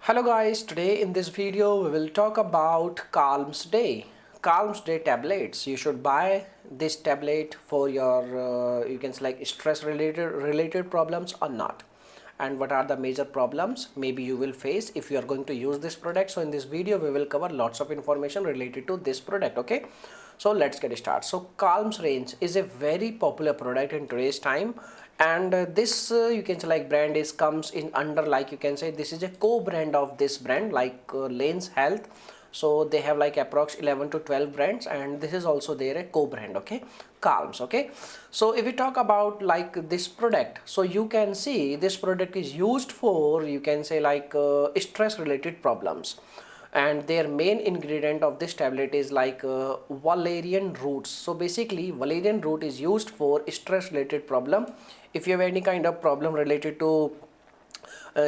Hello guys, today in this video we will talk about Kalms Day. Kalms Day tablets. You should buy this tablet for your you can select stress related problems or not. And what are the major problems maybe you will face if you are going to use this product. So in this video we will cover lots of information related to this product, okay? So let's get started. So Kalms range is a very popular product in today's time, and this you can say like brand is comes in under, like you can say this is a co-brand of this brand like Lane's Health. So they have like approx 11 to 12 brands, and this is also their a co-brand, okay? Kalms, okay? So if we talk about like this product, so you can see this product is used for, you can say like stress related problems, and their main ingredient of this tablet is like valerian roots. So basically valerian root is used for stress related problem. If you have any kind of problem related to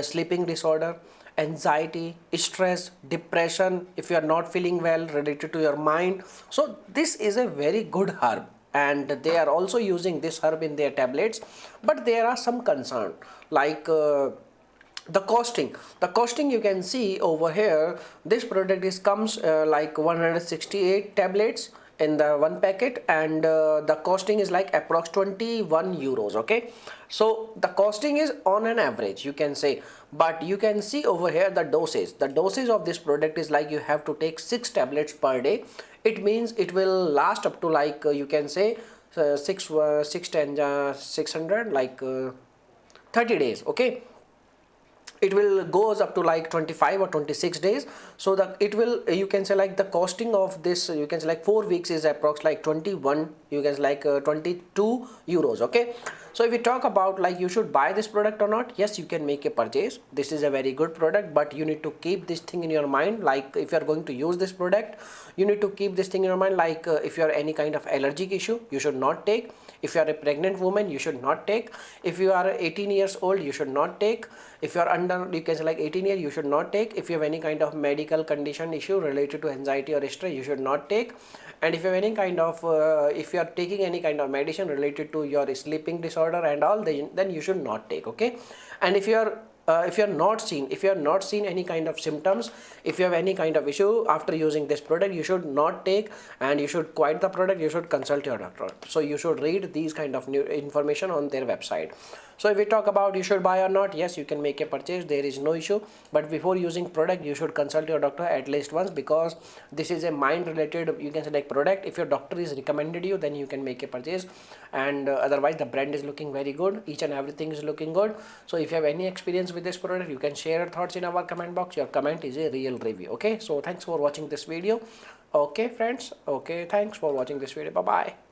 sleeping disorder, anxiety, stress, depression, if you are not feeling well related to your mind, so this is a very good herb, and they are also using this herb in their tablets. But there are some concern like the costing you can see over here. This product is comes like 168 tablets in the one packet, and the costing is like approx 21 euros, okay? So the costing is on an average, you can say. But you can see over here the dosage of this product is like you have to take 6 tablets per day. It means it will last up to like you can say 600 like 30 days, okay? It will goes up to like 25 or 26 days. So that it will, you can say like the costing of this, you can say like 4 weeks is approx like 21, you can say like 22 euros, okay? So if we talk about like you should buy this product or not, yes, you can make a purchase. This is a very good product, but you need to keep this thing in your mind. Like if you are going to use this product, you need to keep this thing in your mind. Like if you are any kind of allergic issue, you should not take. If you are a pregnant woman, you should not take. If you are 18 years old, you should not take. If you are under, you can say like 18 years, you should not take. If you have any kind of medical condition issue related to anxiety or stress, you should not take. And if you have any kind of if you are taking any kind of medicine related to your sleeping disorder and all, then you should not take, okay? And if you are if you are not seen any kind of symptoms, if you have any kind of issue after using this product, you should not take, and you should quit the product. You should consult your doctor. So you should read these kind of new information on their website. So if we talk about you should buy or not, yes, you can make a purchase, there is no issue. But before using product, you should consult your doctor at least once, because this is a mind related, you can say like product. If your doctor is recommended you, then you can make a purchase. And otherwise the brand is looking very good, each and everything is looking good. So if you have any experience with this product, you can share your thoughts in our comment box. Your comment is a real review, okay? So thanks for watching this video, okay friends, okay, thanks for watching this video. Bye bye.